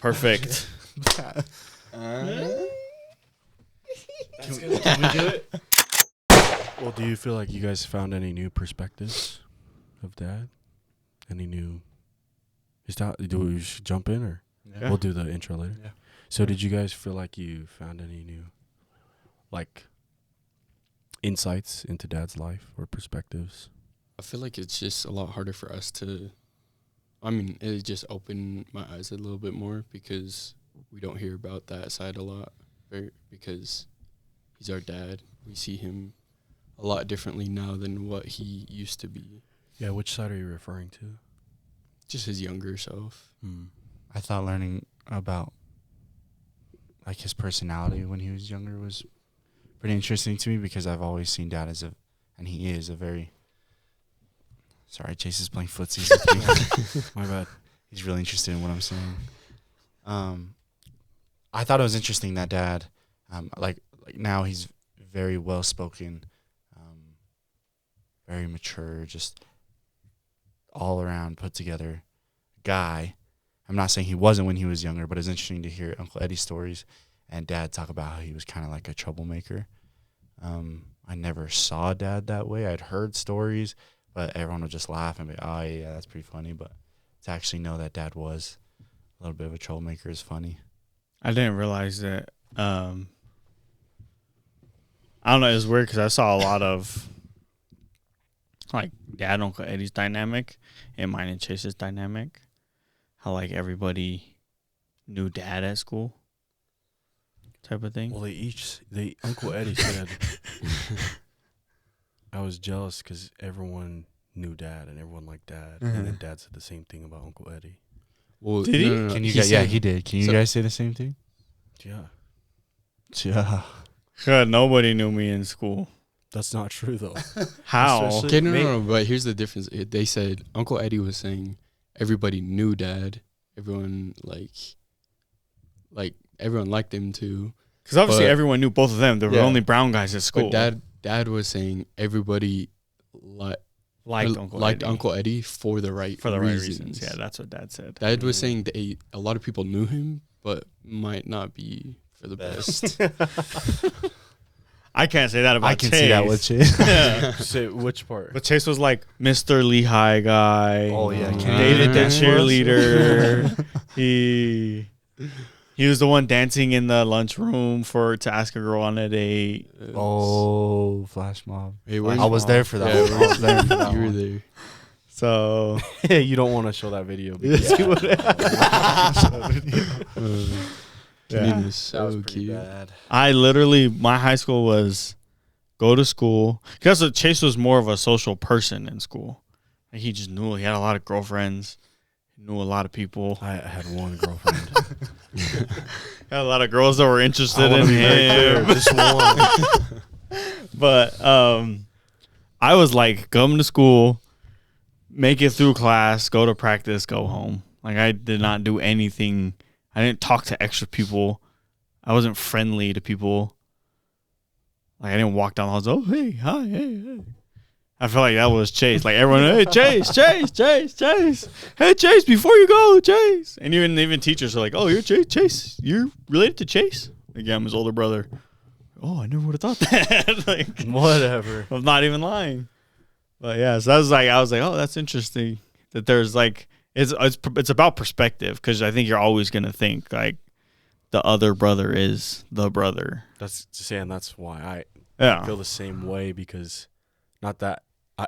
Perfect. Can we do it? Well, do you feel like you guys found any new perspectives of Dad? Any new? Do we should jump in or we'll do the intro later? Yeah. So, did you guys feel like you found any new, like, insights into Dad's life or perspectives? I feel like it's just a lot harder for us to. I mean, it just opened my eyes a little bit more because we don't hear about that side a lot. Because he's our dad, we see him a lot differently now than what he used to be. Yeah, which side are you referring to? Just his younger self. I thought learning about like his personality when he was younger was pretty interesting to me because I've always seen Dad as and he is a very. Sorry, Chase is playing footsies with me. My bad. He's really interested in what I'm saying. I thought it was interesting that Dad, like now he's very well spoken, very mature, just all around put together guy. I'm not saying he wasn't when he was younger, but it's interesting to hear Uncle Eddie's stories and Dad talk about how he was kind of like a troublemaker. I never saw Dad that way. I'd heard stories, but everyone would just laugh and be, oh, yeah, that's pretty funny. But to actually know that Dad was a little bit of a troublemaker is funny. I didn't realize that. I don't know. It's weird because I saw a lot of like Dad and Uncle Eddie's dynamic and mine and Chase's dynamic. How like everybody knew Dad at school, type of thing. Well, Uncle Eddie said, I was jealous because everyone knew Dad and everyone liked Dad, and then Dad said the same thing about Uncle Eddie. Well, did he? No. Can you guys? Yeah, he did. Can you guys say the same thing? Yeah, Yeah. God, nobody knew me in school. that's not true though. How? Especially- Okay, no, but here's the difference. They said Uncle Eddie was saying everybody knew Dad. Everyone everyone liked him too. Because obviously But- everyone knew both of them. They were Yeah. only brown guys at school. But Dad was saying everybody liked Uncle Eddie for the right reasons. Yeah, that's what Dad said. Dad was saying that a lot of people knew him, but might not be for the best. I can't say that about I can Chase. see that with Chase. Yeah. Say which part? But Chase was like Mr. Lehigh guy. Oh, yeah. Dated the Uh-huh. cheerleader. He was the one dancing in the lunchroom to ask a girl on a date. Oh, flash mob. Hey, I was there for that. Yeah, one. I was there for that. you were one. there. So You don't want to show that video because you would. Janine was That was so pretty cute. bad. I literally, my high school was go to school. Because Chase was more of a social person in school. Like he just knew, he had a lot of girlfriends. He knew a lot of people. I had one girlfriend. Had a lot of girls that were interested I wanna in be very him. clear, just one. But I was like, come to school, make it through class, go to practice, go home. Like I did not do anything. I didn't talk to extra people. I wasn't friendly to people. Like I didn't walk down the halls. Oh, hey, hi, hey. I feel like that was Chase. Like everyone, hey, Chase. Hey, Chase, before you go, Chase. And even teachers are like, oh, you're Chase. You're related to Chase? Like, yeah, I'm his older brother. Oh, I never would have thought that. Like, Whatever. I'm not even lying. But yeah, so I was like, oh, that's interesting. That there's like, it's about perspective because I think you're always gonna think like the other brother is the brother. That's saying that's why Yeah. I feel the same way because not that I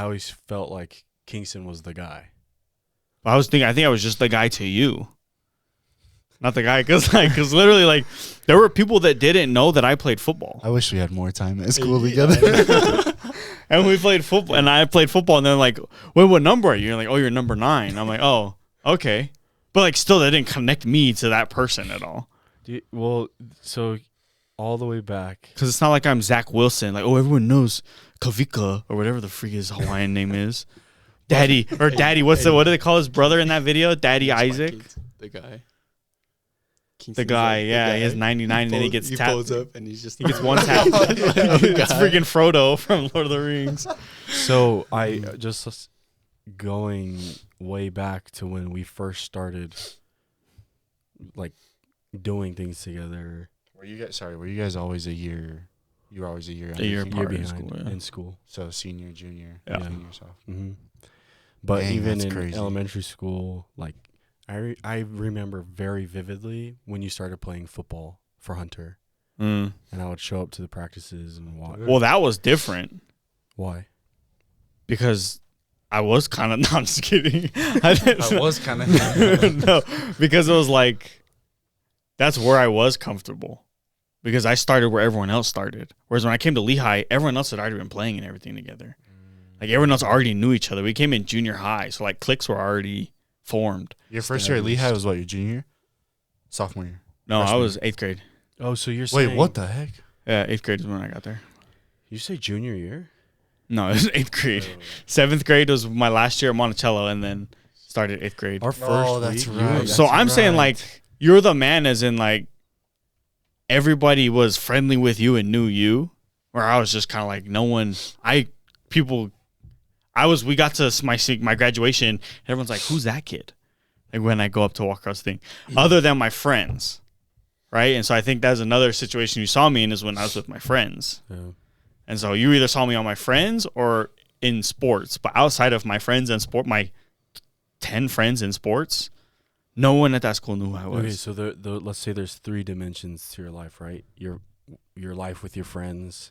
always felt like Kingston was the guy. I think I was just the guy to you. Not the guy, because literally, like, there were people that didn't know that I played football. I wish we had more time at school together. And we played football, and I played football, and they're like, wait, what number are you? You're like, oh, you're number 9. I'm like, oh, okay. But, like, still, that didn't connect me to that person at all. Well, so all the way back. Because it's not like I'm Zach Wilson. Like, oh, everyone knows Kavika, or whatever the freak his Hawaiian name is. Daddy, or Daddy, what do they call his brother in that video? Daddy Isaac? The guy. The guy, yeah, he has 99, and then he gets tapped. pulls up, and he's just. He gets one tap. It's freaking Frodo from Lord of the Rings. So I just going way back to when we first started like doing things together. Were you guys always a year? You were always a year. A year under apart. Year in behind school, yeah. in school. So senior, junior, Yeah. junior, sophomore. Mm-hmm. But Dang, even that's in crazy. elementary school, like I remember very vividly when you started playing football for Hunter, Mm. and I would show up to the practices and watch. Well, that was different Why? because I was kind of not just kidding. I was kind of. No, because it was like that's where I was comfortable because I started where everyone else started. Whereas when I came to Lehigh, everyone else had already been playing and everything together. Like everyone else already knew each other. We came in junior high, so like cliques were already formed. Your first year at Lehigh was what? Your junior year? Sophomore year? No, Freshman. I was 8th grade. Oh, so you're saying? Wait, what the heck? Yeah, 8th grade is when I got there. You say junior year? No, it was 8th grade. 7th grade was my last year at Monticello, and then started 8th grade. Our first that's week. right. So I'm saying right. like you're the man, as in like everybody was friendly with you and knew you, where I was just kind of like no one. We got to my graduation, and everyone's like, "Who's that kid?" Like when I go up to walk across the thing, other than my friends, right? And so I think that's another situation you saw me in is when I was with my friends. Yeah. And so you either saw me on my friends or in sports, but outside of my friends and sport, my 10 friends in sports, no one at that school knew who I was. Okay, so the let's say there's 3 dimensions to your life, right? Your life with your friends,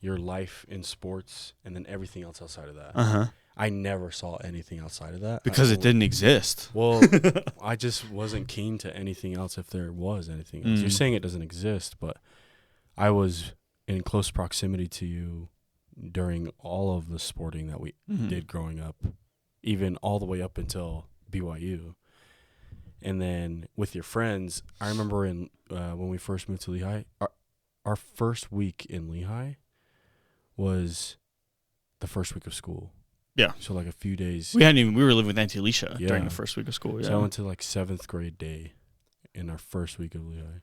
your life in sports, and then everything else outside of that. Uh-huh. I never saw anything outside of that Because it didn't exist. Well, I just wasn't keen to anything else if there was anything else. You're saying it doesn't exist, but I was in close proximity to you during all of the sporting that we did growing up, even all the way up until BYU. And then with your friends, I remember when we first moved to Lehigh, our first week in Lehigh was the first week of school. Yeah. So like a few days. We were living with Auntie Alicia during Yeah. the first week of school. Yeah. So I went to like 7th grade day in our first week of Lehigh.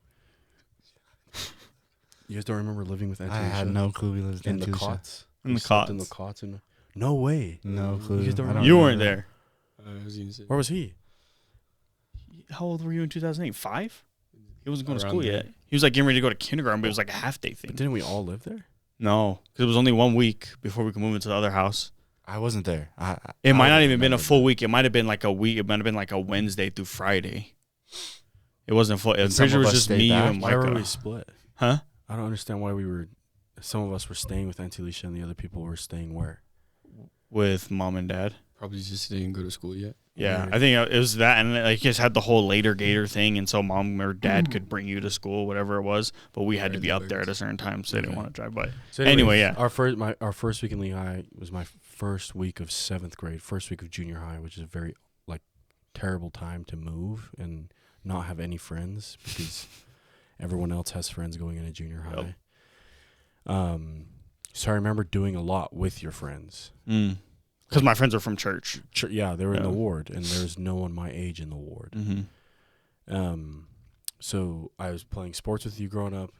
You guys don't remember living with Auntie I Alicia? had no clue we lived In the Alicia. cots. In We the slept cots. In the cots. No way. No clue. You guys don't I You remember weren't that. there. I was gonna say Where was he? How old were you in 2008? 5? He wasn't going to Around school there. yet. He was like getting ready to go to kindergarten, but it was like a half-day But thing. didn't we all live there? No, because it was only 1 week before we could move into the other house. I wasn't there. It might not don't even been a remember full that. week. It might have been like a week. It might have been like a Wednesday through Friday. It wasn't full. I'm some pretty sure it of was us just stayed me, you, back? and Why were Micah. we split? Huh? I don't understand why some of us were staying with Auntie Alicia and the other people were staying where? With mom and dad. probably just didn't go to school yet. Yeah, Weird. I think it was that, and like you just had the whole later Gator thing, and so mom or dad could bring you to school, whatever it was, but we had to be up there at a certain time, so they didn't Okay. want to drive by. So Anyway, yeah. Our first week in Lehigh was my first week of 7th grade, first week of junior high, which is a very terrible time to move and not have any friends because everyone else has friends going into junior high. So I remember doing a lot with your friends. Because my friends are from church. Yeah, they were in the Yeah. ward, and there's no one my age in the ward. So I was playing sports with you growing up,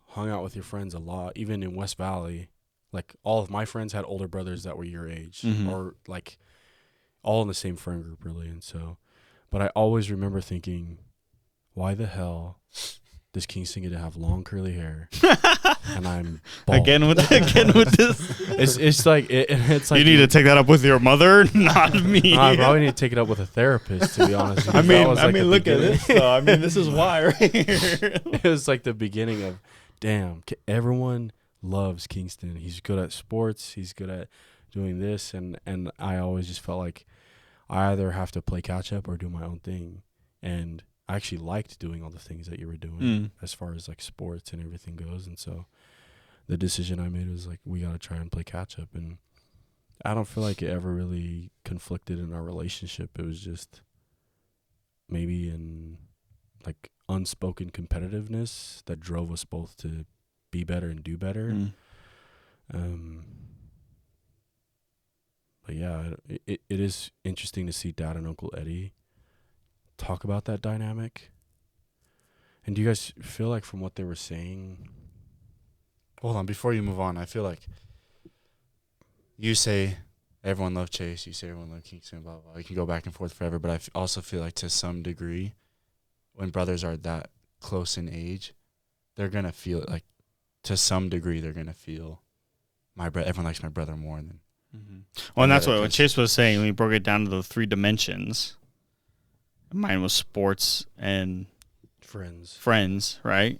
hung out with your friends a lot, even in West Valley. Like all of my friends had older brothers that were your age, or like all in the same friend group, really. And so, but I always remember thinking, why the hell does Kingston get to have long curly hair and I'm bald? Again with this. It's like it's like You need to take that up with your mother, not me. I probably need to take it up with a therapist, to be honest. I because that mean, was, like, the look at beginning. this though. I mean, this is why right here. It was like the beginning of, damn, everyone loves Kingston. He's good at sports. He's good at doing this. And I always just felt like I either have to play catch up or do my own thing. And I actually liked doing all the things that you were doing as far as like sports and everything goes. And so the decision I made was like, we got to try and play catch up. And I don't feel like it ever really conflicted in our relationship. It was just maybe in like unspoken competitiveness that drove us both to be better and do better. But yeah, it is interesting to see Dad and Uncle Eddie talk about that dynamic. And do you guys feel like from what they were saying? Hold on, before you move on, I feel like you say everyone loved Chase, you say everyone loved Kingston, blah, blah, blah. You can go back and forth forever, but I also feel like to some degree, when brothers are that close in age, they're gonna feel it, like to some degree. They're gonna feel everyone likes my brother more than. Well, and that's what Chase was saying when we broke it down to the 3 dimensions. Mine was sports and friends, right?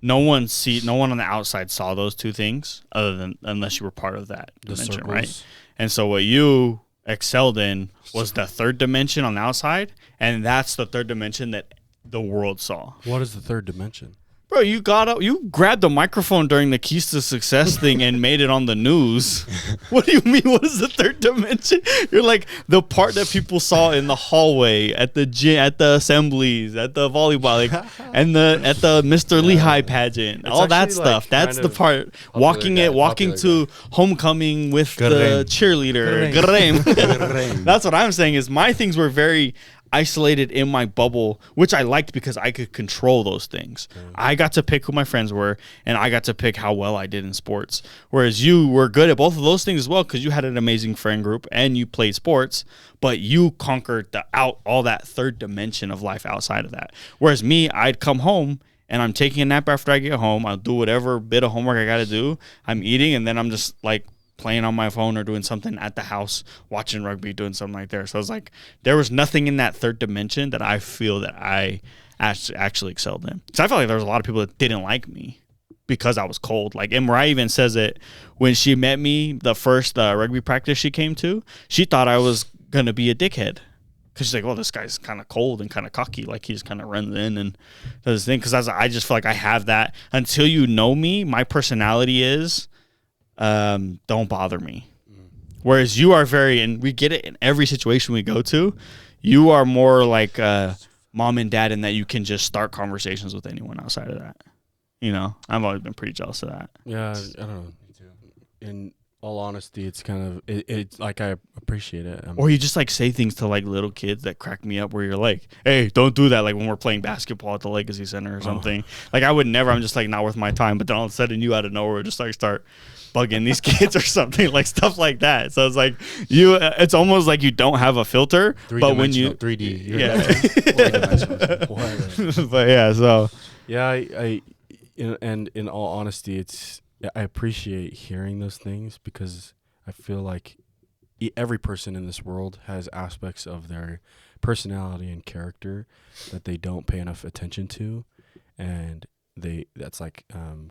No one on the outside saw those 2 things other than unless you were part of that dimension, right? And so what you excelled in was the 3rd dimension on the outside, and that's the 3rd dimension that the world saw. What is the 3rd dimension? Bro, you grabbed the microphone during the Keys to Success thing and made it on the news. What do you mean? What is the 3rd dimension? You're like the part that people saw in the hallway, at the gym, at the assemblies, at the volleyball, and at the Mr. Lehigh pageant, all that stuff. That's the part. Walking to homecoming with the cheerleader. That's what I'm saying. Is my things were very isolated in my bubble, which I liked because I could control those things. I got to pick who my friends were, and I got to pick how well I did in sports. Whereas you were good at both of those things as well because you had an amazing friend group and you played sports, but you conquered all that 3rd dimension of life outside of that. Whereas me, I'd come home and I'm taking a nap after I get home. I'll do whatever bit of homework I got to do. I'm eating, and then I'm just like playing on my phone or doing something at the house, watching rugby, doing something like that. So it's like there was nothing in that 3rd dimension that I feel that I actually excelled in. So I felt like there was a lot of people that didn't like me because I was cold. Like, and Mariah even says it when she met me the first rugby practice she came to. She thought I was going to be a dickhead. Because she's like, well, this guy's kind of cold and kind of cocky. Like, he just kind of runs in and does his thing. Because I just feel like I have that. Until you know me, my personality is... don't bother me. Whereas you are and we get it in every situation we go to, you are more like mom and dad in that you can just start conversations with anyone outside of that. You know, I've always been pretty jealous of that. Yeah, I don't know. Me too. In all honesty, it's kind of it's like I appreciate it. Or you just like say things to like little kids that crack me up where you're like, hey, don't do that. Like when we're playing basketball at the Legacy Center or something. Like I would never, I'm just like not worth my time. But then all of a sudden you out of nowhere just like start bugging these kids or something, like stuff like that. So it's like it's almost like you don't have a filter, but when you 3D, but yeah, so yeah, I and in all honesty, I appreciate hearing those things because I feel like every person in this world has aspects of their personality and character that they don't pay enough attention to, and that's like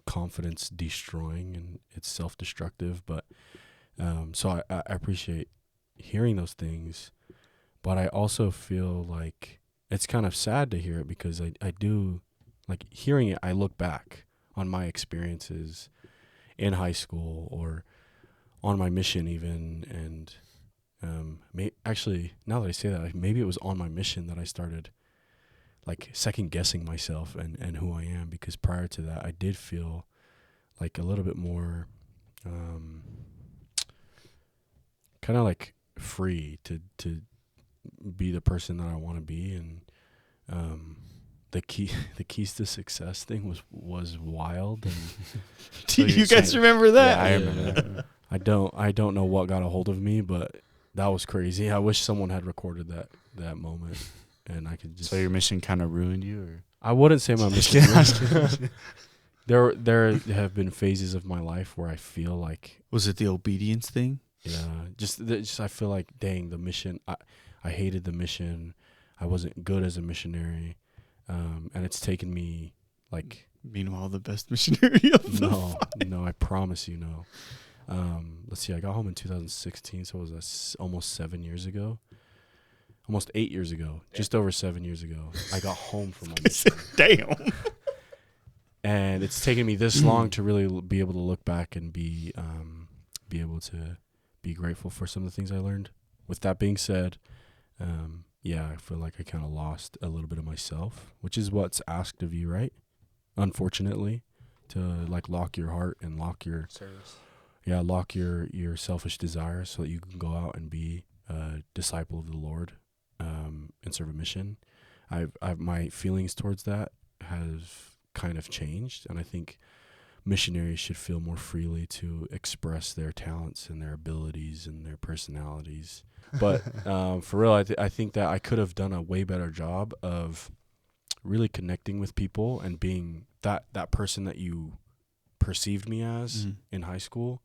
confidence destroying, and it's self-destructive. But so I appreciate hearing those things, but I also feel like it's kind of sad to hear it because I do like hearing it. I look back on my experiences in high school or on my mission even, and actually now that I say that, maybe it was on my mission that I started like second guessing myself and who I am, because prior to that I did feel like a little bit more kind of like free to be the person that I want to be. And the keys to success thing was wild. And do you guys remember that? Yeah, I remember that. I don't know what got a hold of me, but that was crazy. I wish someone had recorded that moment. And I could just. So your mission kind of ruined you, or? I wouldn't say my mission. There have been phases of my life where I feel like. Was it the obedience thing? Yeah, just I feel like, dang, the mission. I hated the mission. I wasn't good as a missionary, and it's taken me like. Meanwhile, the best missionary of no, I promise you, no. Let's see. I got home in 2016, so it was almost 7 years ago. Almost 8 years ago, just over 7 years ago, I got home from my mission. Damn. And it's taken me this long to really be able to look back and be able to be grateful for some of the things I learned. With that being said, yeah, I feel like I kind of lost a little bit of myself, which is what's asked of you, right? Unfortunately, to like lock your heart and lock your service. Yeah, lock your selfish desires so that you can go out and be a disciple of the Lord. And serve a mission. I've my feelings towards that have kind of changed, and I think missionaries should feel more freely to express their talents and their abilities and their personalities. But for real, I think that I could have done a way better job of really connecting with people and being that person that you perceived me as in high school,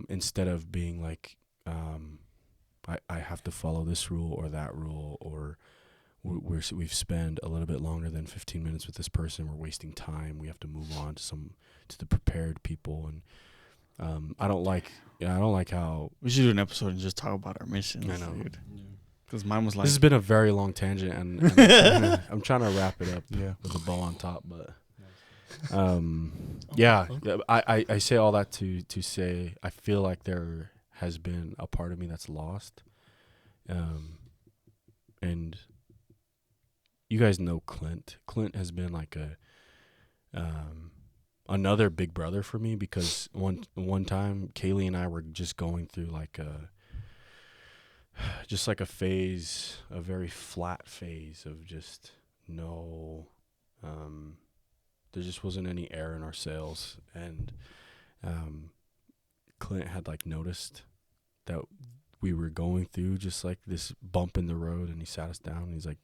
instead of being like, I have to follow this rule or that rule, or we've spent a little bit longer than 15 minutes with this person. We're wasting time. We have to move on to the prepared people. And I don't like how We should do an episode and just talk about our missions. I know. Dude. Because mine was like, this has been a very long tangent, and I'm trying to wrap it up with a bow on top, but I say all that to say I feel like there has been a part of me that's lost, and you guys know Clint. Clint has been like another big brother for me, because one time Kaylee and I were just going through like a phase, a very flat phase of just there just wasn't any air in our sails, and Clint had like noticed that we were going through just like this bump in the road, and he sat us down and he's like,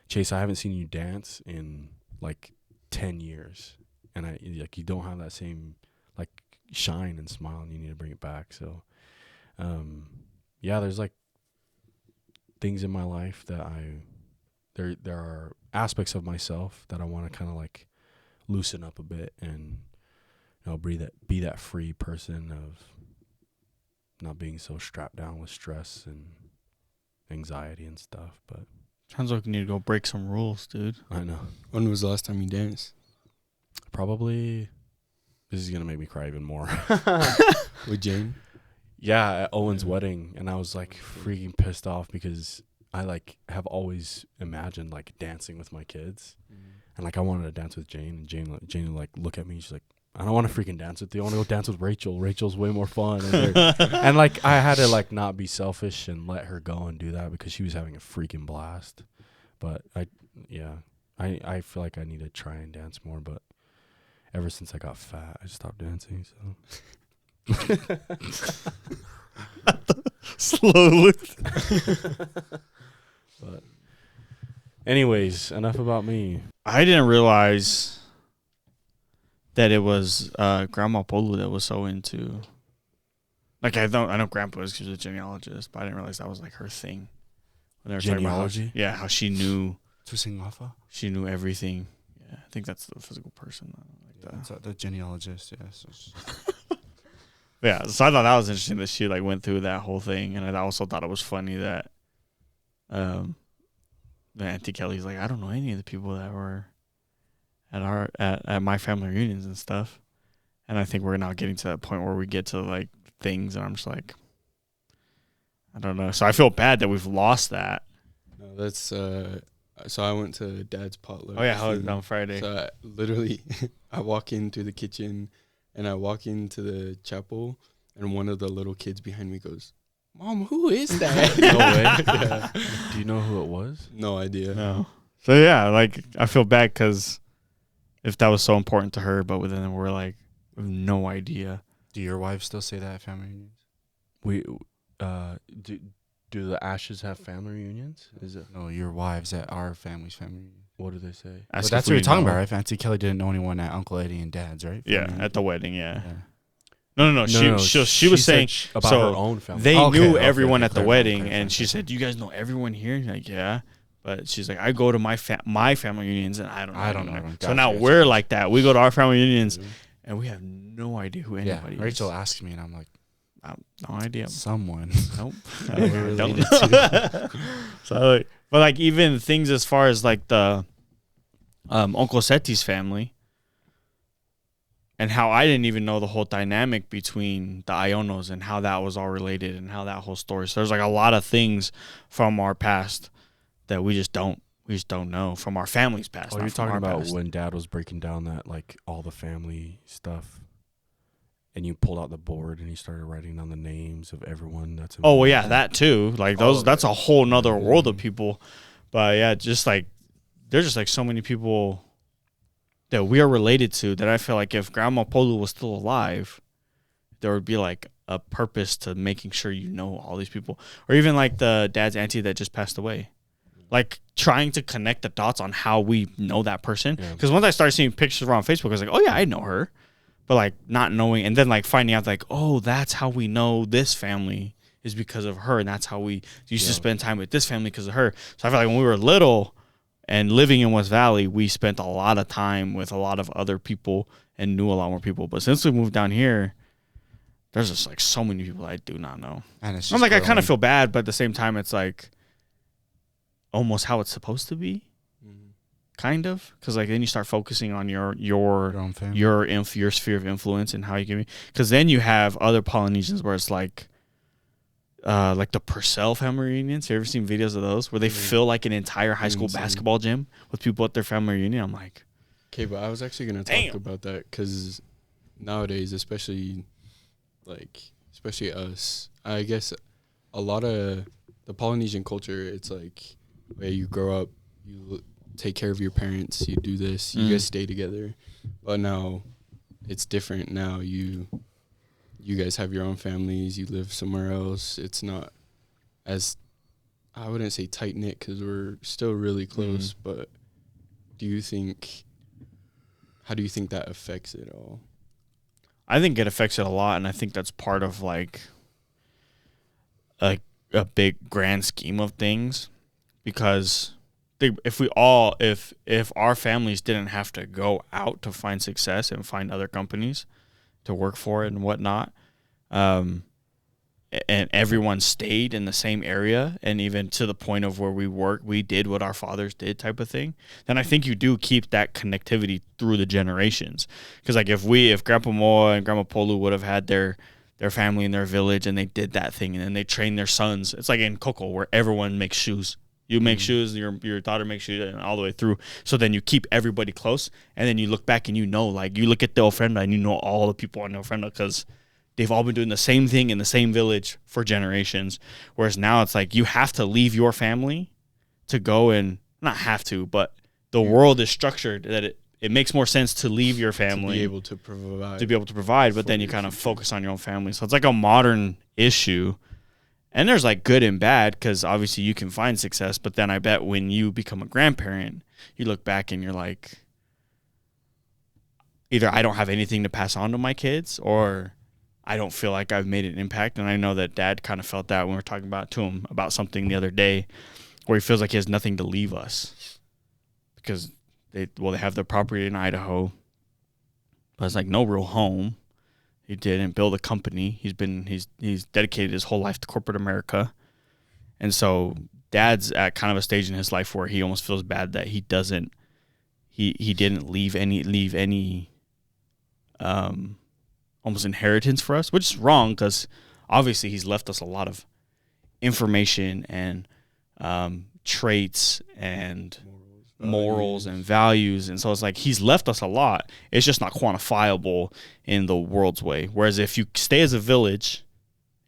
Chase, I haven't seen you dance in like 10 years, and you don't have that same like shine and smile, and you need to bring it back. So there's like things in my life that there are aspects of myself that I want to kind of like loosen up a bit, and be that free person of not being so strapped down with stress and anxiety and stuff. But sounds like you need to go break some rules, dude. I know. When was the last time you danced? Probably, this is gonna make me cry even more. With Jane? Yeah, at Owen's wedding, and I was like freaking pissed off because I like have always imagined like dancing with my kids, and like I wanted to dance with Jane, and Jane would like look at me. She's like, I don't want to freaking dance with you. I want to go dance with Rachel. Rachel's way more fun. And like I had to like not be selfish and let her go and do that because she was having a freaking blast. But I feel like I need to try and dance more. But ever since I got fat, I stopped dancing. So. Slowly. But anyways, enough about me. I didn't realize that it was Grandma Polu that was so into. Like I know Grandpa was because he was a genealogist, but I didn't realize that was like her thing. When they were talking about Genealogy? how she knew. She knew everything. Yeah, I think that's the physical person. the genealogist, yes. Yeah, so I thought that was interesting that she like went through that whole thing, and I also thought it was funny that, Auntie Kelly's like, I don't know any of the people that were at my family reunions and stuff, and I think we're now getting to that point where we get to like things, and I'm just like, I don't know. So I feel bad that we've lost that. No, that's so I went to Dad's potluck. Oh yeah, how was it on Friday? So I walk into the kitchen, and I walk into the chapel, and one of the little kids behind me goes, Mom, who is that? No way. Yeah. Do you know who it was? No idea. No. So yeah, like I feel bad because if that was so important to her, but then we're like, we have no idea. Do your wives still say that at family reunions? Do the Ashes have family reunions? Is it? No, your wives at our family's family reunion. What do they say? Well, that's what you're talking about, right? Auntie Kelly didn't know anyone at Uncle Eddie and Dad's, right? Yeah, Family at the wedding. Yeah. yeah. No. She was saying about so her own family. they knew everyone at the clear, wedding, clear, and she said, "Do you guys know everyone here?" And like, yeah. But she's like, I go to my family reunions, and I don't know. everyone. So Gotcha, now gotcha. we're like that. We go to our family reunions, and we have no idea who anybody is. Rachel asks me, and I'm like, no idea. someone. Nope. We're Don't. related to. So, but like even things as far as like the Uncle Seti's family, and how I didn't even know the whole dynamic between the Ionos and how that was all related and how that whole story. So there's like a lot of things from our past that we just don't know from our family's past. Oh, you're talking about past. when Dad was breaking down that like all the family stuff, and you pulled out the board and you started writing down the names of everyone that's involved. Oh well, yeah, that too. Like those, that's a whole nother world of people. But yeah, just like there's just like so many people that we are related to that I feel like if Grandma Polu was still alive, there would be like a purpose to making sure you know all these people, or even like the Dad's auntie that just passed away. like trying to connect the dots on how we know that person. Yeah. Because once I started seeing pictures on Facebook, I was like, oh yeah, I know her. But like not knowing, and then like finding out like, oh, that's how we know this family is because of her, and that's how we used to spend time with this family because of her. So I feel like when we were little and living in West Valley, we spent a lot of time with a lot of other people and knew a lot more people. But since we moved down here, there's just like so many people I do not know. And it's just I'm like, growing. I kind of feel bad, but at the same time, it's like almost how it's supposed to be, kind of. Because like then you start focusing on your own family. your sphere of influence and how you can be. Because then you have other Polynesians where it's like the Purcell family reunions. You ever seen videos of those where they fill like an entire high school basketball gym with people at their family reunion? I'm like, Okay, but I was actually going to talk about that because nowadays, especially us, I guess a lot of the Polynesian culture, it's like where you grow up, you take care of your parents, you do this, you guys stay together. But now it's different. Now you guys have your own families, you live somewhere else. It's not as, I wouldn't say tight-knit because we're still really close, but how do you think that affects it all? I think it affects it a lot, and I think that's part of like a big grand scheme of things, because if our families didn't have to go out to find success and find other companies to work for it and whatnot, and everyone stayed in the same area, and even to the point of where we did what our fathers did type of thing, then I think you do keep that connectivity through the generations. Because like if Grandpa Moa and Grandma Polu would have had their family in their village and they did that thing and then they trained their sons, it's like in Koko where everyone makes shoes. You make shoes, your daughter makes shoes, and all the way through. So then you keep everybody close, and then you look back and you look at the ofrenda and you know all the people on the ofrenda because they've all been doing the same thing in the same village for generations. Whereas now it's like you have to leave your family to go and not have to, but the world is structured that it makes more sense to leave your family to be able to provide, but then you kind of focus on your own family. So it's like a modern issue. And there's like good and bad, because obviously you can find success, but then I bet when you become a grandparent, you look back and you're like, either I don't have anything to pass on to my kids, or I don't feel like I've made an impact. And I know that Dad kind of felt that when we were talking to him about something the other day, where he feels like he has nothing to leave us because they have their property in Idaho, but it's like no real home. He didn't build a company. He's dedicated his whole life to corporate America. And so Dad's at kind of a stage in his life where he almost feels bad that he didn't leave any almost inheritance for us, which is wrong, because obviously he's left us a lot of information and traits and morals and values. And so it's like he's left us a lot. It's just not quantifiable in the world's way. Whereas if you stay as a village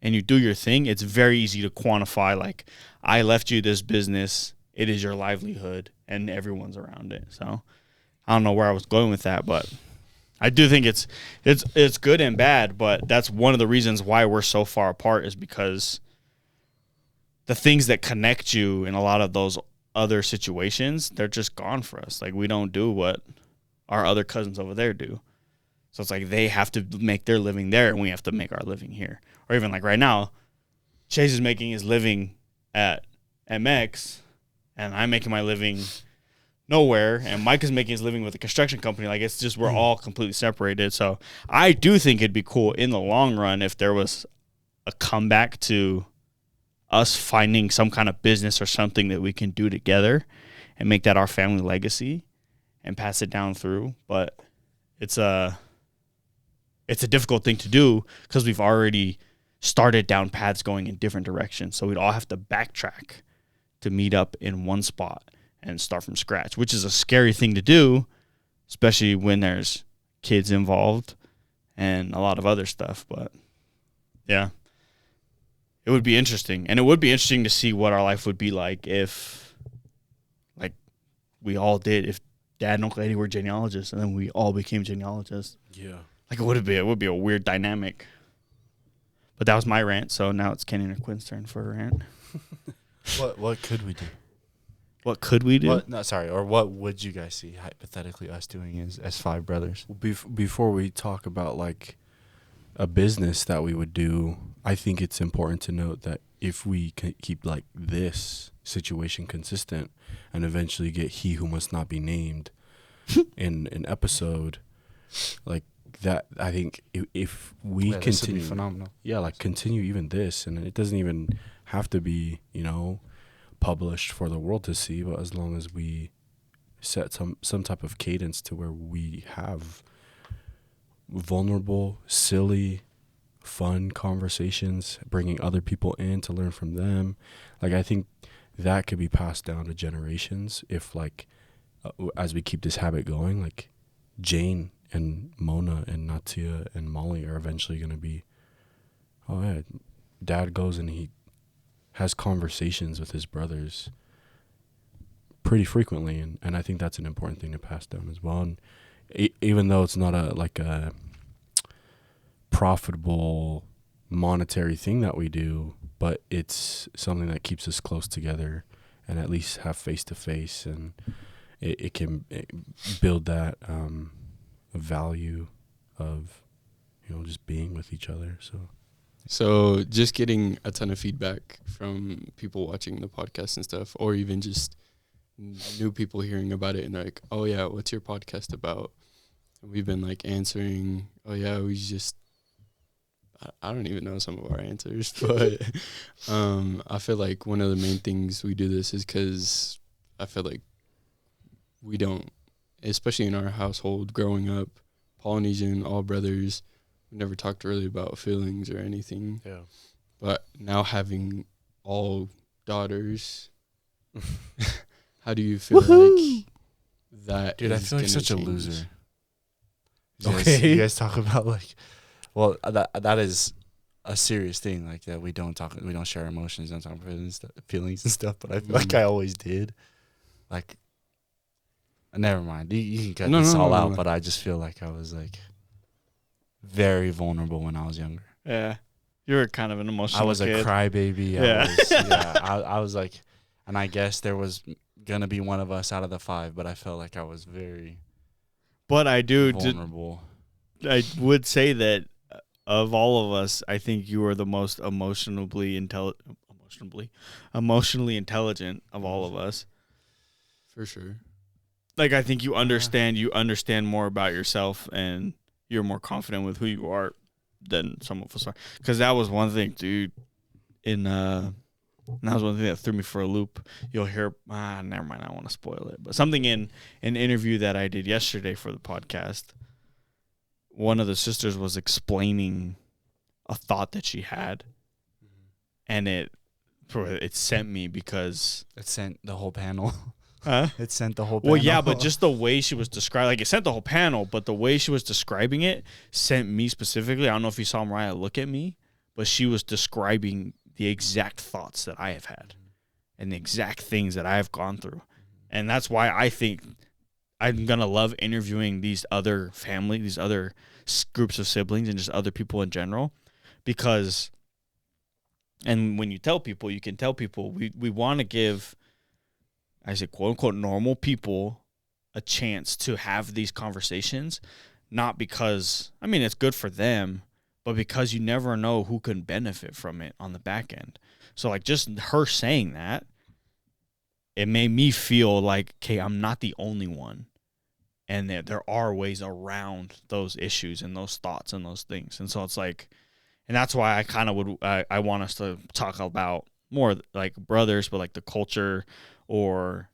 and you do your thing, it's very easy to quantify, like, I left you this business, it is your livelihood, and everyone's around it. So I don't know where I was going with that, but I do think it's good and bad. But that's one of the reasons why we're so far apart, is because the things that connect you in a lot of those other situations, they're just gone for us. Like, we don't do what our other cousins over there do. So it's like they have to make their living there, and we have to make our living here. Or even like right now, Chase is making his living at MX, and I'm making my living nowhere, and Mike is making his living with a construction company. Like, it's just, we're all completely separated. So I do think it'd be cool in the long run if there was a comeback to us finding some kind of business or something that we can do together and make that our family legacy and pass it down through. But it's a difficult thing to do because we've already started down paths going in different directions. So we'd all have to backtrack to meet up in one spot and start from scratch, which is a scary thing to do, especially when there's kids involved and a lot of other stuff. But yeah, it would be interesting. And it would be interesting to see what our life would be like if, like, we all did, if Dad and Uncle Eddie were genealogists and then we all became genealogists. Yeah. Like, it would be a weird dynamic. But that was my rant, so now it's Kenny and Quinn's turn for a rant. What could we do? What could we do? What would you guys see hypothetically us doing as five brothers? Before we talk about like a business that we would do, I think it's important to note that if we can keep like this situation consistent and eventually get He Who Must Not Be Named in an episode like that, I think if we this would be continue, phenomenal. yeah, like continue even this, and it doesn't even have to be, published for the world to see, but as long as we set some type of cadence to where we have vulnerable, silly, fun conversations, bringing other people in to learn from them. Like, I think that could be passed down to generations if, like, as we keep this habit going, like Jane and Mona and Natia and Molly are eventually going to be, oh yeah, Dad goes and he has conversations with his brothers pretty frequently, and I think that's an important thing to pass down as well. And even though it's not a profitable monetary thing that we do, but it's something that keeps us close together and at least have face to face, and it can build that value of just being with each other. So just getting a ton of feedback from people watching the podcast and stuff, or even just new people hearing about it and they're like, oh yeah, what's your podcast about? And we've been like answering, oh yeah, we just, I don't even know some of our answers, but I feel like one of the main things we do this is because I feel like we don't, especially in our household growing up, Polynesian, all brothers, we never talked really about feelings or anything. Yeah. But now having all daughters, how do you feel like that? Dude, I is feel like gonna such a change? loser. Okay. You guys talk about like, well, that is a serious thing. Like that we don't share emotions, don't talk about feelings and stuff. But I feel like I always did. Like, never mind. You can cut this all out. But I just feel like I was like very vulnerable when I was younger. Yeah. You were kind of an emotional I was kid. a crybaby. Yeah. I was like, and I guess there was gonna be one of us out of the five, but I felt like I was very But I vulnerable. I would say that of all of us, I think you were the most emotionally intelligent of all of us. For sure. Like, I think you understand more about yourself, and you're more confident with who you are than some of us are. Because that was one thing, dude. And that was one thing that threw me for a loop. You'll hear, never mind, I don't want to spoil it. But something in an interview that I did yesterday for the podcast, one of the sisters was explaining a thought that she had, and it sent me because It sent the whole panel. Huh? It sent the whole panel. Well, yeah, but just the way she was describing, like, it sent the whole panel, but the way she was describing it sent me specifically. I don't know if you saw Mariah look at me, but she was describing the exact thoughts that I have had and the exact things that I have gone through. And that's why I think I'm going to love interviewing these other family, these other groups of siblings, and just other people in general, because, and when you tell people, you can tell people, we want to give, I say, quote unquote, normal people a chance to have these conversations, not because, I mean, it's good for them, but because you never know who can benefit from it on the back end. So, like, just her saying that, it made me feel like, okay, I'm not the only one. And that there are ways around those issues and those thoughts and those things. And so it's like, and that's why I kind of I want us to talk about more like brothers, but like the culture, or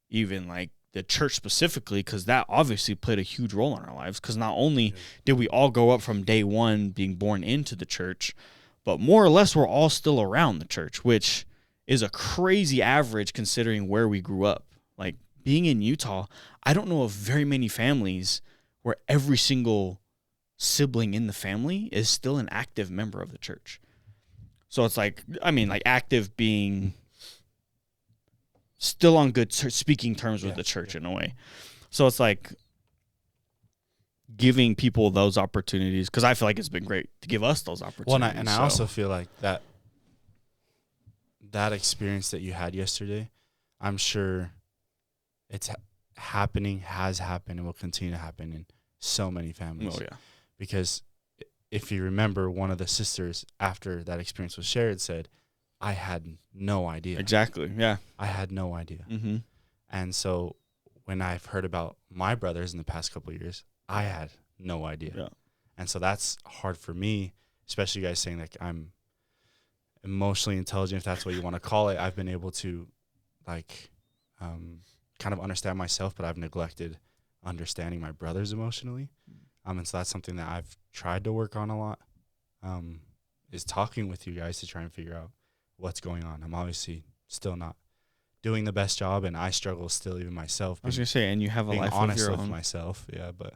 even like the church specifically, because that obviously played a huge role in our lives. Because not only did we all go up from day one being born into the church, but more or less we're all still around the church, which is a crazy average considering where we grew up. Like, being in Utah, I don't know of very many families where every single sibling in the family is still an active member of the church. So it's like, I mean, like, active being still on good speaking terms with the church in a way. So it's like giving people those opportunities, because I feel like it's been great to give us those opportunities. Well, and I also feel like that experience that you had yesterday, I'm sure it's happening, has happened, and will continue to happen in so many families. Oh yeah. Because if you remember, one of the sisters after that experience was shared said, I had no idea. Exactly. Yeah. I had no idea. Mm-hmm. And so when I've heard about my brothers in the past couple of years, I had no idea. Yeah. And so that's hard for me, especially you guys saying like I'm emotionally intelligent, if that's what you want to call it. I've been able to like kind of understand myself, but I've neglected understanding my brothers emotionally. And so that's something that I've tried to work on a lot, is talking with you guys to try and figure out what's going on. I'm obviously still not doing the best job, and I struggle still even myself. I was gonna say, and you have a being life honest of your with own. myself. Yeah, but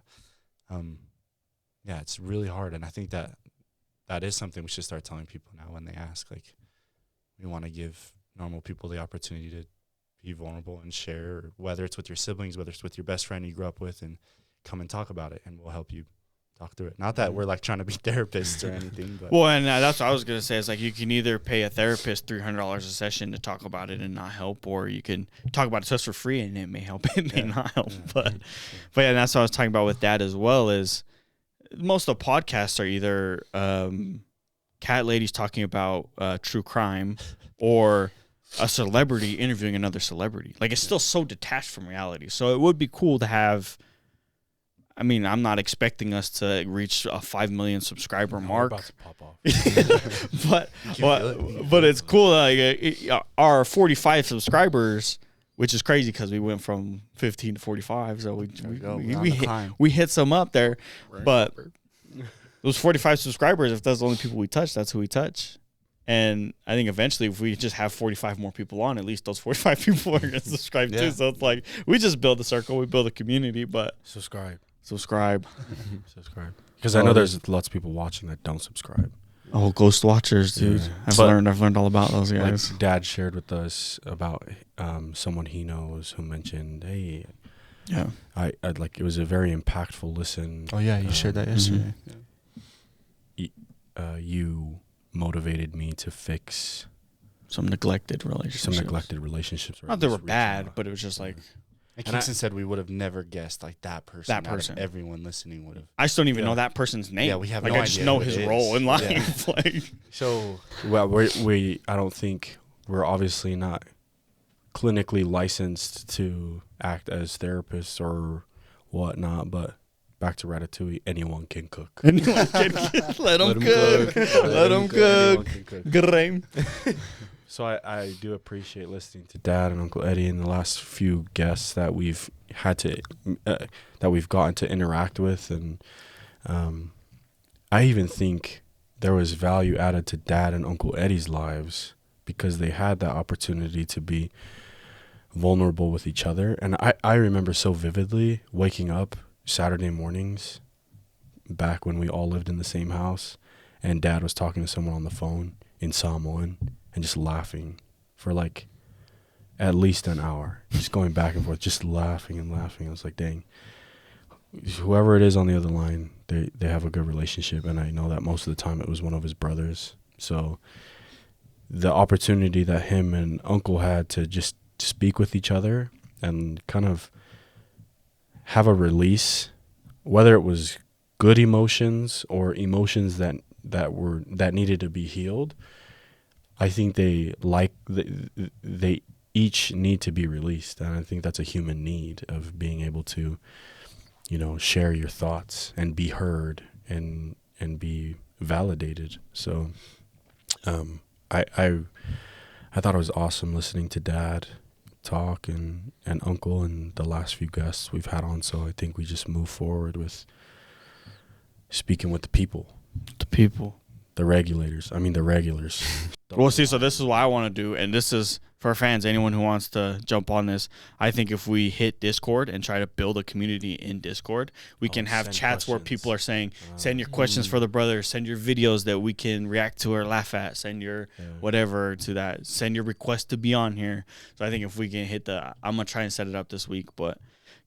yeah, it's really hard, and I think that is something we should start telling people now when they ask. Like, we want to give normal people the opportunity to be vulnerable and share, whether it's with your siblings, whether it's with your best friend you grew up with, and come and talk about it, and we'll help you talk through it. Not that we're like trying to be therapists or anything, but Well, and that's what I was gonna say. It's like you can either pay a therapist $300 a session to talk about it and not help, or you can talk about it just for free and it may help, it may not help. But yeah, and that's what I was talking about with Dad as well. Is most of the podcasts are either cat ladies talking about true crime or a celebrity interviewing another celebrity. Like, it's still so detached from reality. So it would be cool to have. I mean, I'm not expecting us to reach a 5 million subscriber mark, We're about to pop off. but it's cool. Like, our 45 subscribers, which is crazy because we went from 15 to 45, so we hit some up there. But those 45 subscribers, if that's the only people we touch, that's who we touch. And I think eventually, if we just have 45 more people on, at least those 45 people are going to subscribe too. So it's like we just build a circle, we build a community. But Subscribe. subscribe. Because I know there's lots of people watching that don't subscribe. Oh, ghost watchers, dude! Yeah. I've learned all about those guys. Like Dad shared with us about someone he knows who mentioned, "Hey, Yeah, I'd like it was a very impactful listen." Oh yeah, you shared that yesterday. You motivated me to fix some neglected relationships. Right? Not they were bad, but it was just like And Kingston said we would have never guessed like that person. That person. Everyone listening would have. I still don't even know that person's name. Yeah, we have like no I just idea know who his it role is. in life. Yeah. Like, So Well, we I don't think we're obviously not clinically licensed to act as therapists or whatnot, but back to Ratatouille, anyone can cook. let him cook. Let him cook. Grime. So I do appreciate listening to Dad and Uncle Eddie and the last few guests that we've had to that we've gotten to interact with, and I even think there was value added to Dad and Uncle Eddie's lives because they had that opportunity to be vulnerable with each other. And I remember so vividly waking up Saturday mornings back when we all lived in the same house, and Dad was talking to someone on the phone in Samoan and just laughing for like at least an hour, just going back and forth, just laughing and laughing. I was like, dang, whoever it is on the other line, they have a good relationship. And I know that most of the time it was one of his brothers. So the opportunity that him and Uncle had to just speak with each other and kind of have a release, whether it was good emotions or emotions that needed to be healed, I think they each need to be released. And I think that's a human need of being able to, share your thoughts and be heard and be validated. So I thought it was awesome listening to Dad talk and Uncle and the last few guests we've had on. So I think we just move forward with speaking with the people. The regulars. Well, see, so this is what I want to do, and this is for fans, anyone who wants to jump on this. I think if we hit Discord and try to build a community in Discord, we can have chats where people are saying, send your questions for the brothers, send your videos that we can react to or laugh at, send your whatever to that, send your request to be on here. So I think if we can hit I'm going to try and set it up this week, but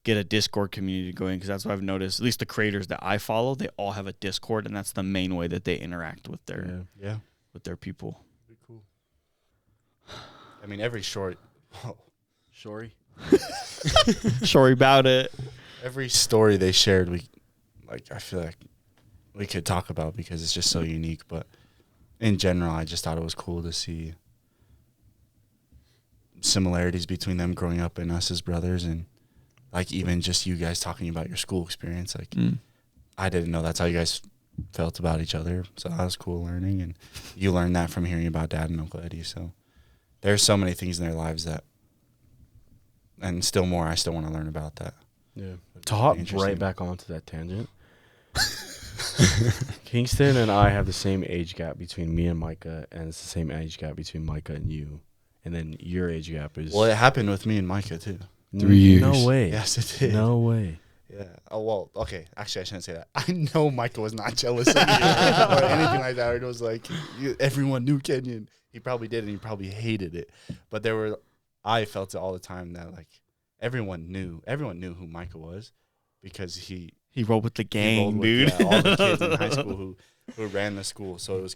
get a Discord community going, because that's what I've noticed. At least the creators that I follow, they all have a Discord, and that's the main way that they interact with their with their people. Pretty cool. I mean, every short. Shorty. Sorry about it. Every story they shared, I feel like we could talk about because it's just so unique. But in general, I just thought it was cool to see similarities between them growing up and us as brothers, and like even just you guys talking about your school experience. Like I didn't know that's how you guys felt about each other, so that was cool learning, and you learned that from hearing about Dad and Uncle Eddie. So there's so many things in their lives that, and still more, I still want to learn about that. Yeah. To hop right back onto that tangent, Kingston and I have the same age gap between me and Micah, and it's the same age gap between Micah and you. And then your age gap is... Well, it happened with me and Micah, too. 3 years. No way. Yes, it did. No way. Yeah. Oh, well, okay. Actually, I shouldn't say that. I know Micah was not jealous of me or anything like that. It was like, everyone knew Kenyon. He probably did, and he probably hated it. But I felt it all the time that, like, everyone knew who Micah was because he rolled with the rolled gang, with, dude. all the kids in high school who ran the school. So it was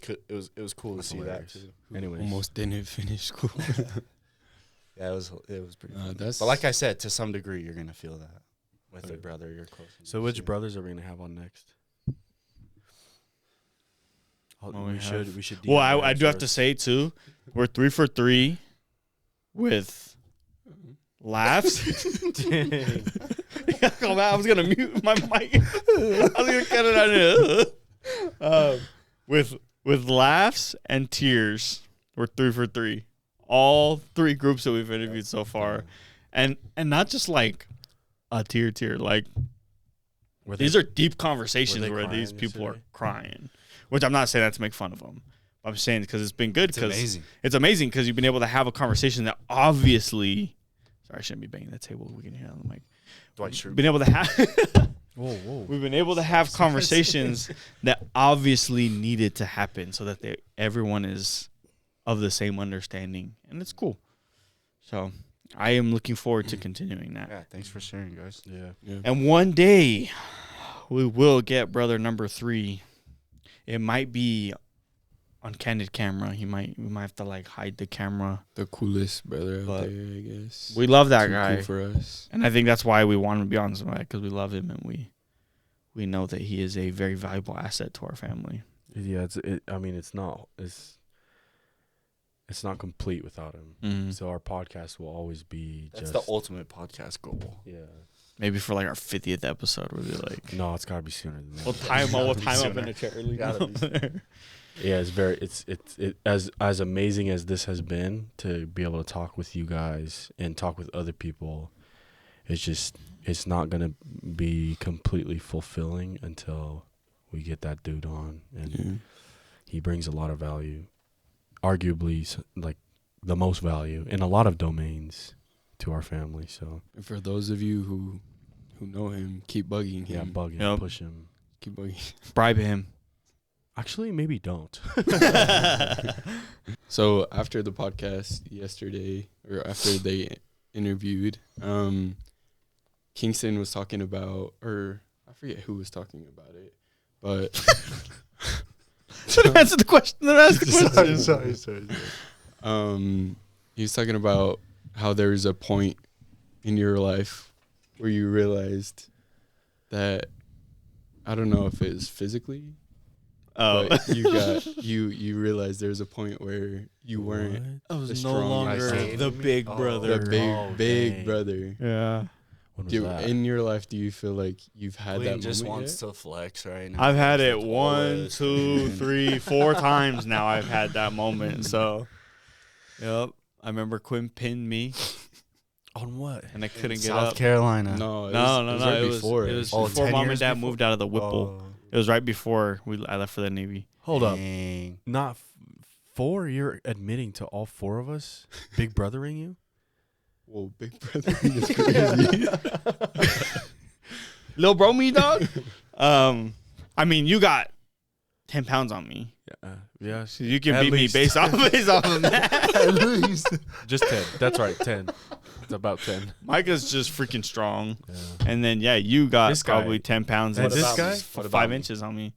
cool to see hilarious. that, too. Anyways. Almost didn't finish school. Yeah, it was pretty cool. That's But like I said, to some degree, you're going to feel that with a brother you're close. So which brothers are we going to have on next? Well, we should. Well, I do have to say, too, we're 3 for 3 with laughs. I was going to mute my mic. I was going to cut it out. With laughs and tears, we're 3 for 3. All 3 groups that we've interviewed so far. And not just like a tear. Like, these are deep conversations where these people are crying. Which I'm not saying that to make fun of them. I'm saying because it's been good. It's amazing because you've been able to have a conversation that obviously... Sorry, I shouldn't be banging the table. We can hear it on the mic. We've been able to have... Whoa. We've been able to have conversations that obviously needed to happen so that everyone is of the same understanding. And it's cool. So I am looking forward to continuing that. Yeah, thanks for sharing, guys. Yeah. And one day we will get brother number 3. It might be on candid camera. We might have to like hide the camera. the coolest brother out But there, I guess. We love that Too guy. cool for us. And I think that's why we want him to be on somebody, because we love him and we know that he is a very valuable asset to our family. Yeah, it's not complete without him. Mm-hmm. So our podcast will always be That's just the ultimate podcast goal. yeah. Maybe for like our 50th episode, we'll be like, No, it's gotta be sooner than that. we'll time up in a chair. Gotta be Yeah, it's as amazing as this has been to be able to talk with you guys and talk with other people. It's not gonna be completely fulfilling until we get that dude on, and he brings a lot of value, arguably like the most value in a lot of domains to our family. So And for those of you who know him, keep bugging him. yeah, bug him, Yep. push him. Keep bugging. Bribe him. Actually, maybe don't. So after the podcast yesterday, or after they interviewed, Kingston was talking about, or I forget who was talking about it, but Should have answered the question. Sorry. he was talking about how there's a point in your life where you realized that, I don't know if it's physically, but you realized there's a point where you weren't I the was no strong longer guy. the big brother. the big dang. brother. Yeah. When was Do, that? in your life, do you feel like you've had Queen that just moment wants yet? to flex right now. I've had it That's 1, all 2, 3, 4 times now. I've had that moment. So, yep. I remember Quinn pinned me On what? and I couldn't get South up. Carolina. No, it No. was right It before. was Oh, before 10 mom and years dad before? moved out of the Whipple. Oh, It was right before I left for the Navy. Hold up. dang. Not 4? You're admitting to all 4 of us big brothering you? Whoa, big brother is crazy. Lil bro me, dog. I mean, you got 10 pounds on me. Yeah. So you can At beat least. me based off of that. At least. Just 10. That's right, 10. It's about 10. Micah's just freaking strong. Yeah. And then, yeah, you got This guy. probably 10 pounds And and this about guy? me? What about 5 me? inches on me.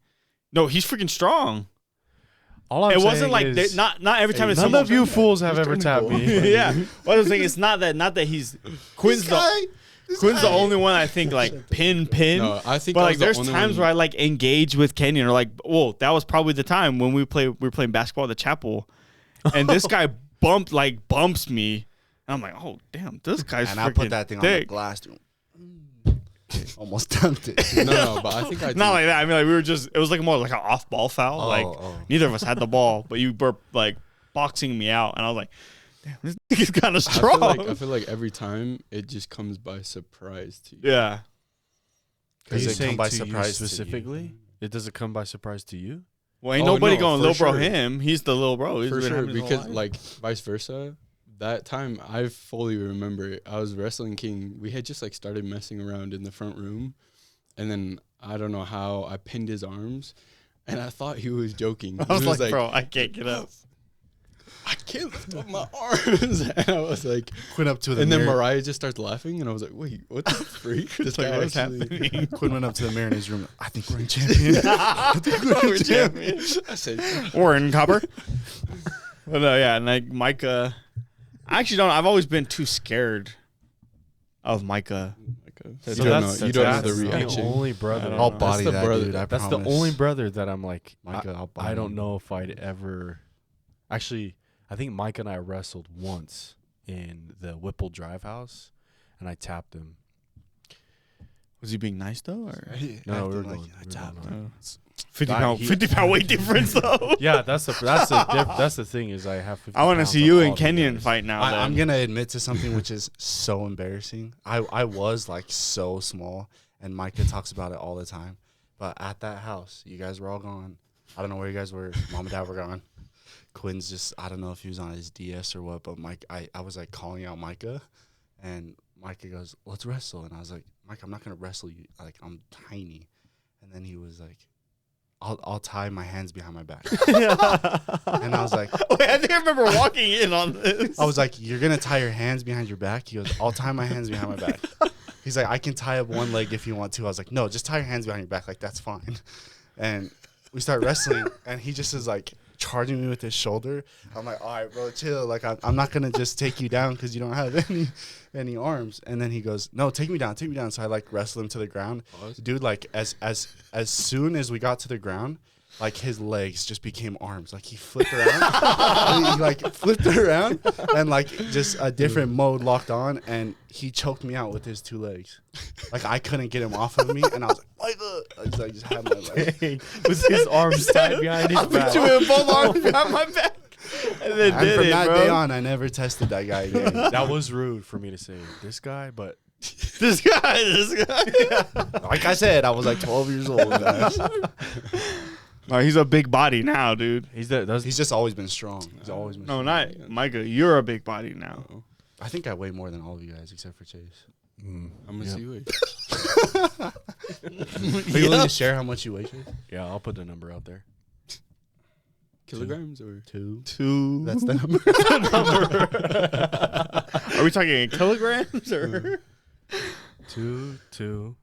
No, he's freaking strong. All I'm it saying wasn't like is, not every time it's none someone. of you fools have ever tapped me. Yeah, what I'm saying it's not that he's Quinn's the only one I think like pin. No, I think. But I like, was the there's only times one- where I like engage with Kenyon, or like, whoa, that was probably the time when we were playing basketball at the chapel, and this guy bumps me, and I'm like, oh damn, this guy's And freaking I put that thing on the thick. glass, dude. Almost dunked it. No, but I think I Not like that. I mean, like it was like more like an off ball foul. Neither of us had the ball, but you were like boxing me out, and I was like, damn, this nigga's kind of strong. I feel like every time it just comes by surprise to you. Yeah. Are Because you it come saying by to you surprise to you. specifically? It doesn't come by surprise to you? Well, ain't Oh, nobody no, going for little bro sure. him. He's the little bro. He's For been sure, having his whole because life. like vice versa, that time I fully remember it. I was wrestling King. We had just like started messing around in the front room, and then I don't know how I pinned his arms, and I thought he was joking. I was He like, bro, I can't get up. I can't lift up my arms, and I was like, Quinn up to the and then mirror. Mariah just starts laughing, and I was like, wait, what the freak? This Like, guy what's actually- happening? Quinn went up to the mirror in his room. I think we're in champion. We're champions. I said, Or in copper. But yeah, and like Micah, I actually don't. I've always been too scared of Micah. you So don't that's- know. You don't know that's the reaction. only brother. I I'll don't know. body the that brother- dude. I That's promise. the only brother that I'm like, Micah, I'll body I don't him. know if I'd ever. Actually, I think Mike and I wrestled once in the Whipple Drive house, and I tapped him. Was he being nice though? Or? No, we were Acting like going. I tapped him. 50 pound weight difference though. Yeah, that's the thing is I have. 50 I want to pounds see on you all and of Kenyon guys. fight now. I'm then. gonna admit to something which is so embarrassing. I was like so small, and Micah talks about it all the time. But at that house, you guys were all gone. I don't know where you guys were. Mom and Dad were gone. Quinn's just, I don't know if he was on his DS or what, but I was like calling out Micah, and Micah goes, let's wrestle. And I was like, Mike, I'm not gonna wrestle you. Like, I'm tiny. And then he was like, I'll tie my hands behind my back. And I was like, Wait, I think I remember walking in on this. I was like, you're going to tie your hands behind your back? He goes, I'll tie my hands behind my back. He's like, I can tie up one leg if you want to. I was like, no, just tie your hands behind your back. Like, that's fine. And we start wrestling, and he just is like charging me with his shoulder. I'm like, all right, bro, chill. Like, I'm not going to just take you down because you don't have any arms. And then he goes, no, take me down. So I like wrestle him to the ground. Dude, like as soon as we got to the ground, like his legs just became arms. Like he flipped around, he like flipped around, and like just a different mode locked on, and he choked me out with his two legs. Like I couldn't get him off of me, and I was like, I just had my leg. Was his arms tied behind his back? Put you in both arms behind my back. And then And did from it, that bro. day on, I never tested that guy again. That was rude for me to say this guy, but This guy. Like I said, I was like 12 years old. Guys. No, he's a big body now, dude. he's He's just always been strong. He's always been No, strong. not Micah. You're a big body now. I think I weigh more than all of you guys except for Chase. I'm gonna see you. Are you willing to share how much you weigh, Chase? yeah. I'll put the number out there. Kilograms or 2. That's the number. Are we talking in kilograms or 2, 2?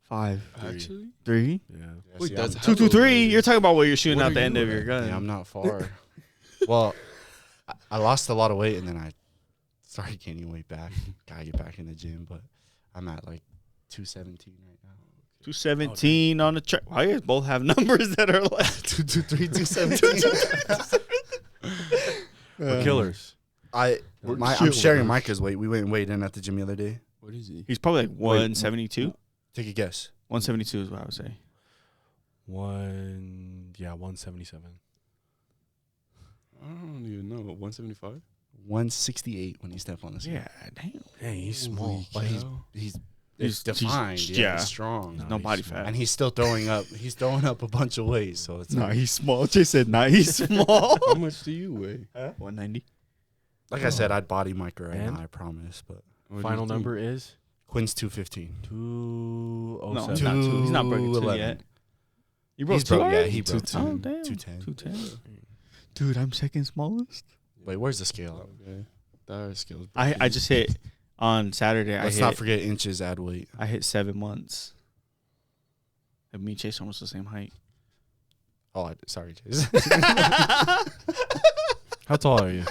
5, actually? 3, yeah. Wait, see, that's I'm- 2, 2, 3. You're talking about what you're shooting What out are the you end of at? your gun. Yeah, I'm not far. Well, I lost a lot of weight, and then I started gaining weight back. Gotta get back in the gym, but I'm at like 217 right now. 217 on the track. Why you guys both have numbers that are like 223, 217. We're killers. I'm sharing Micah's weight. We went and weighed in at the gym the other day. What is he? He's probably like 172. Take a guess. 172 is what I would say. 177. I don't even know. 175? 168 when he stepped on the scale. Yeah, damn. Hey, he's small. But he's He's- defined. he's- Yeah, yeah. he's strong. No he's body small. fat. And he's still throwing up. He's throwing up a bunch of weight. So it's No, like, he's small. Jay said, nah, he's small. How much do you weigh? 190. like I said, I'd body Micah right And? now. I promise. But What do you Final think? number is Quinn's 215. 207. No, he's not two. He's not broken two 211. yet. You broke He's two broke. Yeah, already? he broke 210. Oh, damn. 210. 210. Dude, I'm second smallest. Wait, where's the scale? Okay. That skills. I just hit on Saturday. Let's not forget inches add weight. I hit 7 months. And me and Chase almost the same height. Sorry, Jason. How tall are you?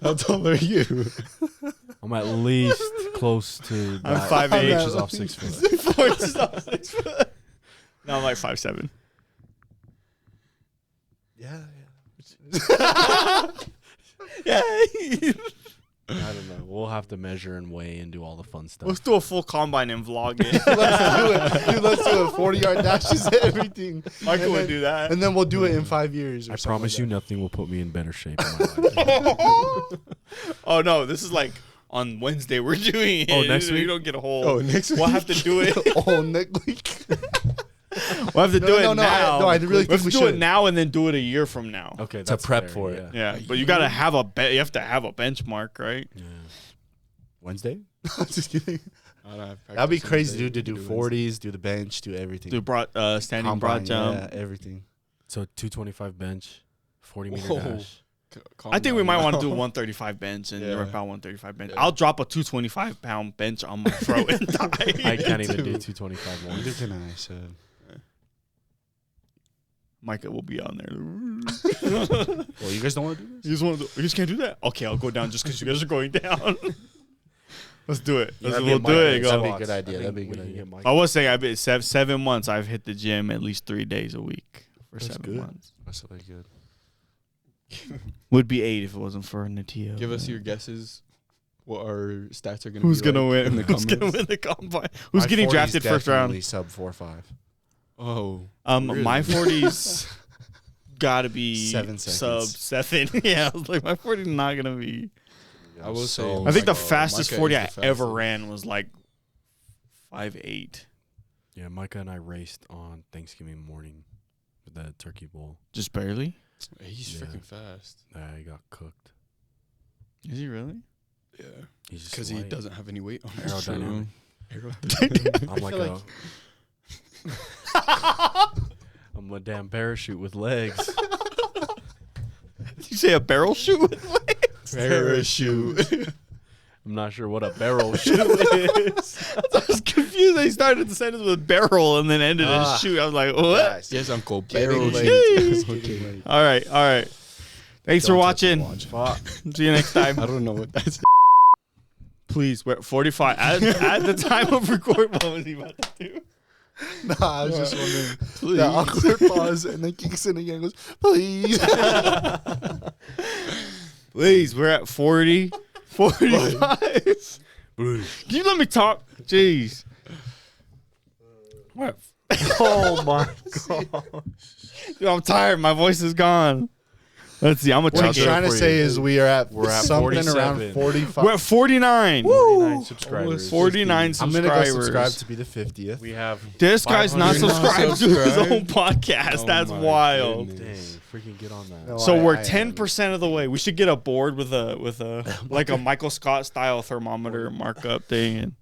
How tall are you? I'm at least close to. I'm about 5'8". 4 inches off 6 foot. 4 inches off 6 foot. No, I'm like 5'7". Yeah. Yeah. I don't know. We'll have to measure and weigh and do all the fun stuff. Let's do a full combine and vlog it. Let's do it. Dude, let's do it. 40-yard dashes and everything. Michael And would then- do that. And then we'll do it in 5 years. Or I something promise like you, that. nothing will put me in better shape in my life. Oh no, this is like on Wednesday we're doing it. Oh, next week? You don't get a whole. Oh, next week. We'll have to do it. Oh, next week. We'll have to do it no, now. I really we have think to we do should. it now and then do it a year from now. Okay, To that's prep fair, for it. Yeah, but you gotta have you have to have a benchmark, right? Yeah. Wednesday? Just kidding. I don't have That'd be practice crazy, Wednesday. dude, to do We Wednesday. 40s, do the bench, do everything. Do standing Combine, broad jump. Yeah, everything. So 225 bench, 40-meter Whoa. dash. Calm I think we down might now. want to do 135 bench and Yeah. rip out 135 bench. Yeah. I'll drop a 225-pound bench on my throat and die. I can't even do 225 Neither once. can I, so. Micah will be on there. Well, you guys don't want to do this? You just can't do that? Okay, I'll go down just because you guys are going down. Let's do it. Yeah, We'll do it. That'd Go. be a good idea. That'd be a good idea. I was saying I've been 7 months. I've hit the gym at least 3 days a week for That's 7 good. months. That's really good. Would be 8 if it wasn't for Natia. Give us your guesses. What our stats are going to be. Who's gonna like win? in the Who's gonna comments. win the combine? Who's My getting 40's drafted first definitely round? sub 4.5. Oh, My really? 40's gotta be 7 sub seconds. 7. Yeah, I was like my 40's not gonna be. I will say. I think the Micah- fastest Micah 40 is I the ever fastest. ran was like 5'8". Yeah, Micah and I raced on Thanksgiving morning with the turkey bowl. Just barely. He's Yeah. freaking fast. I got cooked. Is he really? Yeah, He's just because he light. doesn't have any weight on his Aerodynamic. Aerodynamic. I'm like feel a. I'm a damn parachute with legs. Did you say a barrel shoot with legs? Parachute. I'm not sure what a barrel chute is. I was confused. They started the sentence with barrel and then ended in shoot. I was like, what? Yes, Uncle. Getting Barrel late. shoot. Getting late. All right. Thanks for Don't touch the watching. watch. Fuck. See you next time. I don't know what that's. Please, we're at 45. At the time of record, what was he about to do? Nah, I was just wondering. That awkward pause, and then kicks in again and goes, please. Please, we're at 40. 45. Can you let me talk? Jeez. What? Oh my god. Dude, I'm tired. My voice is gone. Let's see. I'm going to What check he's it. trying to for say you. is we're at at something around 47. 45. We're at 49. 49 subscribers. 49 I'm subscribers. going to go subscribe to be the 50th. We have. This guy's not 500 subscribed to his subscribed? own podcast. Oh That's my wild. goodness. Dang, freaking get on that. No, So I we're am. 10% of the way. We should get a board with a like a Michael Scott style thermometer markup thing and